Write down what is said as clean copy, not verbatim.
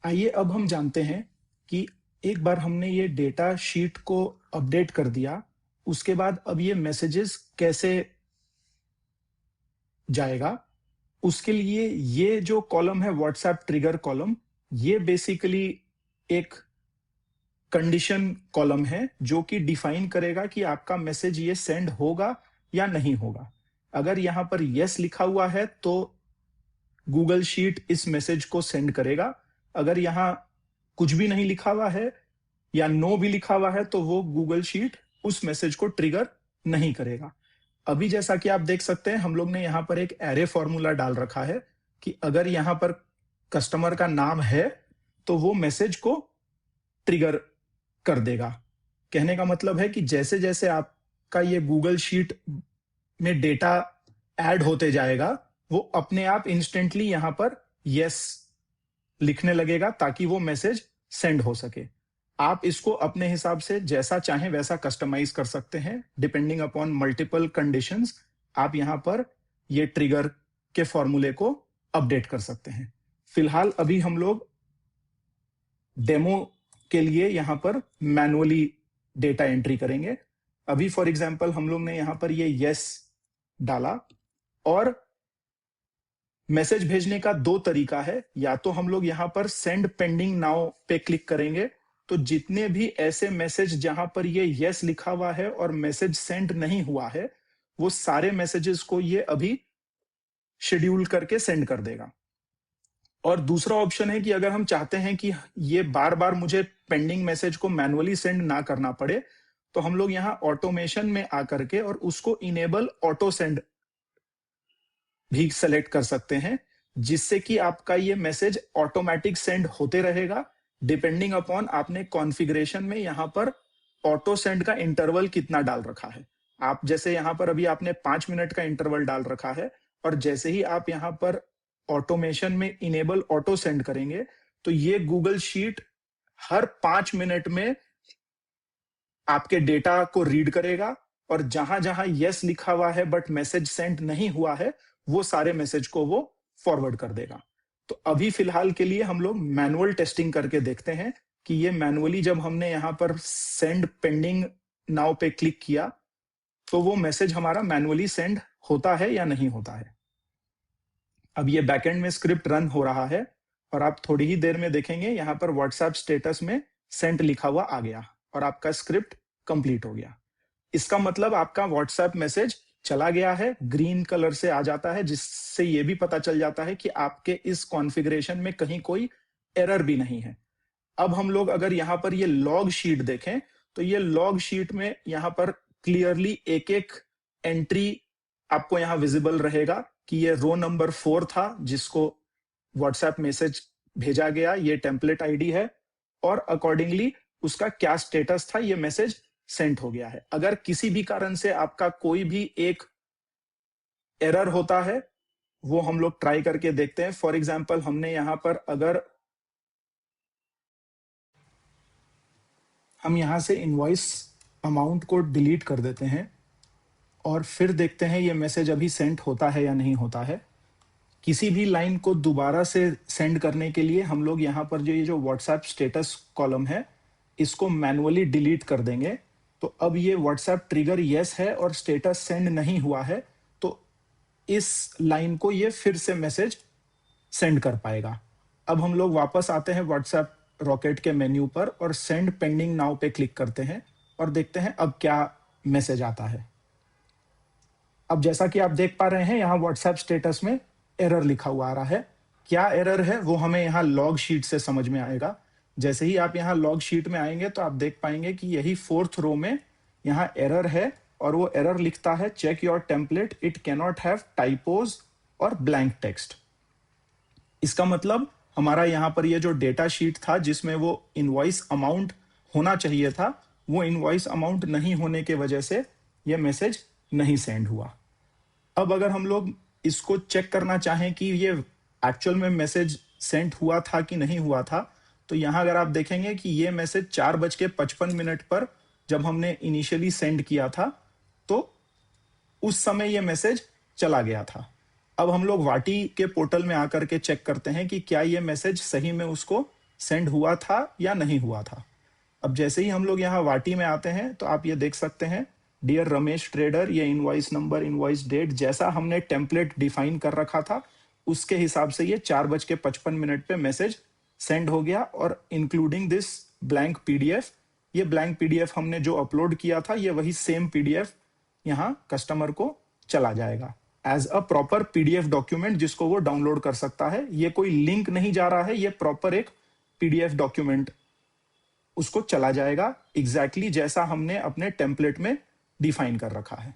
आइए अब हम जानते हैं कि एक बार हमने ये डेटा शीट को अपडेट कर दिया, उसके बाद अब ये मैसेजेस कैसे जाएगा? उसके लिए ये जो कॉलम है व्हाट्सएप ट्रिगर कॉलम, ये बेसिकली एक कंडीशन कॉलम है जो कि डिफाइन करेगा कि आपका मैसेज ये सेंड होगा या नहीं होगा। अगर यहाँ पर यस लिखा हुआ है तो गूगल शीट इस मैसेज को सेंड करेगा। अगर यहाँ कुछ भी नहीं लिखा हुआ है या नो भी लिखा हुआ है तो वो गूगल शीट उस मैसेज को ट्रिगर नहीं करेगा। अभी जैसा कि आप देख सकते हैं हम लोग ने यहाँ पर एक एरे फॉर्मूला डाल रखा है कि अगर यहाँ पर कस्टमर का नाम है तो वो मैसेज को ट्रिगर कर देगा। कहने का मतलब है कि जैसे जैसे आपका ये गूगल शीट में डेटा ऐड होते जाएगा वो अपने आप इंस्टेंटली यहाँ पर यस लिखने लगेगा ताकि वो मैसेज सेंड हो सके। आप इसको अपने हिसाब से जैसा चाहें वैसा कस्टमाइज कर सकते हैं डिपेंडिंग अपॉन मल्टीपल कंडीशंस। आप यहाँ पर ये ट्रिगर के फॉर्मूले को अपडेट कर सकते हैं। फिलहाल अभी हम लोग डेमो के लिए यहाँ पर मैनुअली डेटा एंट्री करेंगे। अभी फॉर एग्जांपल हम लोग ने यहाँ पर ये यस डाला और मैसेज भेजने का दो तरीका है। या तो हम लोग यहाँ पर सेंड पेंडिंग नाउ पे क्लिक करेंगे तो जितने भी ऐसे मैसेज जहां पर ये यस लिखा हुआ है और मैसेज सेंड नहीं हुआ है वो सारे मैसेजेस को ये अभी शेड्यूल करके सेंड कर देगा। और दूसरा ऑप्शन है कि अगर हम चाहते हैं कि ये बार बार मुझे पेंडिंग मैसेज को मैनुअली सेंड ना करना पड़े तो हम लोग यहाँ ऑटोमेशन में आकर के और उसको इनेबल ऑटो सेंड भी सेलेक्ट कर सकते हैं जिससे कि आपका ये मैसेज ऑटोमेटिक सेंड होते रहेगा डिपेंडिंग अपॉन आपने कॉन्फ़िगरेशन में यहाँ पर ऑटो सेंड का इंटरवल कितना डाल रखा है। आप जैसे यहाँ पर अभी आपने 5 मिनट का इंटरवल डाल रखा है और जैसे ही आप यहाँ पर ऑटोमेशन में इनेबल ऑटो सेंड करेंगे तो ये गूगल शीट हर 5 मिनट में आपके डेटा को रीड करेगा और जहां जहां यस लिखा हुआ है बट मैसेज सेंड नहीं हुआ है वो सारे मैसेज को वो फॉरवर्ड कर देगा। तो अभी फिलहाल के लिए हम लोग मैनुअल टेस्टिंग करके देखते हैं कि ये मैनुअली जब हमने यहाँ पर सेंड पेंडिंग नाउ पे क्लिक किया तो वो मैसेज हमारा मैनुअली सेंड होता है या नहीं होता है। अब ये बैकएंड में स्क्रिप्ट रन हो रहा है और आप थोड़ी ही देर में देखेंगे यहाँ पर व्हाट्सएप स्टेटस में सेंड लिखा हुआ आ गया और आपका स्क्रिप्ट कंप्लीट हो गया। इसका मतलब आपका व्हाट्सएप मैसेज चला गया है, ग्रीन कलर से आ जाता है जिससे ये भी पता चल जाता है कि आपके इस कॉन्फ़िगरेशन में कहीं कोई एरर भी नहीं है। अब हम लोग अगर यहाँ पर ये लॉग शीट देखें तो ये लॉग शीट में यहाँ पर क्लियरली एक एक एंट्री आपको यहाँ विजिबल रहेगा कि ये रो नंबर 4 था जिसको व्हाट्सएप मैसेज भेजा गया, ये टेम्पलेट आईडी है और अकॉर्डिंगली उसका क्या स्टेटस था, ये मैसेज सेंड हो गया है। अगर किसी भी कारण से आपका कोई भी एक एरर होता है वो हम लोग ट्राई करके देखते हैं। फॉर एग्जांपल हमने यहां पर अगर हम यहां से इनवॉइस अमाउंट को डिलीट कर देते हैं और फिर देखते हैं ये मैसेज अभी सेंड होता है या नहीं होता है। किसी भी लाइन को दोबारा से सेंड करने के लिए हम लोग यहाँ पर ये जो व्हाट्सएप स्टेटस कॉलम है इसको मैनुअली डिलीट कर देंगे। तो अब ये व्हाट्सएप ट्रिगर यस है और स्टेटस सेंड नहीं हुआ है तो इस लाइन को ये फिर से मैसेज सेंड कर पाएगा। अब हम लोग वापस आते हैं व्हाट्सएप रॉकेट के मेन्यू पर और सेंड पेंडिंग नाउ पे क्लिक करते हैं और देखते हैं अब क्या मैसेज आता है। अब जैसा कि आप देख पा रहे हैं यहाँ व्हाट्सएप स्टेटस में एरर लिखा हुआ आ रहा है। क्या एरर है वो हमें यहाँ लॉग शीट से समझ में आएगा। जैसे ही आप यहाँ लॉग शीट में आएंगे तो आप देख पाएंगे कि यही 4th रो में यहाँ एरर है और वो एरर लिखता है check your template, it cannot have typos और ब्लैंक टेक्स्ट। इसका मतलब हमारा यहाँ पर ये जो डेटा शीट था जिसमें वो इनवॉइस अमाउंट होना चाहिए था वो इनवॉइस अमाउंट नहीं होने के वजह से ये मैसेज नहीं सेंड हुआ। अब अगर हम लोग इसको चेक करना चाहें कि ये एक्चुअल में मैसेज सेंड हुआ था कि नहीं हुआ था तो यहाँ अगर आप देखेंगे कि ये मैसेज 4:55 पर जब हमने इनिशियली सेंड किया था तो उस समय ये मैसेज चला गया था। अब हम लोग वाटी के पोर्टल में आकर के चेक करते हैं कि क्या ये मैसेज सही में उसको सेंड हुआ था या नहीं हुआ था। अब जैसे ही हम लोग यहाँ वाटी में आते हैं तो आप ये देख सकते हैं, डियर रमेश ट्रेडर, ये इनवॉइस नंबर, इनवॉइस डेट, जैसा हमने टेम्पलेट डिफाइन कर रखा था उसके हिसाब से ये 4:55 पे मैसेज सेंड हो गया, और इंक्लूडिंग दिस ब्लैंक पीडीएफ। ये ब्लैंक पीडीएफ हमने जो अपलोड किया था, ये वही सेम पीडीएफ यहाँ कस्टमर को चला जाएगा as a proper PDF document, जिसको वो डाउनलोड कर सकता है। ये कोई लिंक नहीं जा रहा है, ये प्रॉपर एक पीडीएफ डॉक्यूमेंट उसको चला जाएगा, एग्जैक्टली जैसा हमने अपने टेम्पलेट में डिफाइन कर रखा है।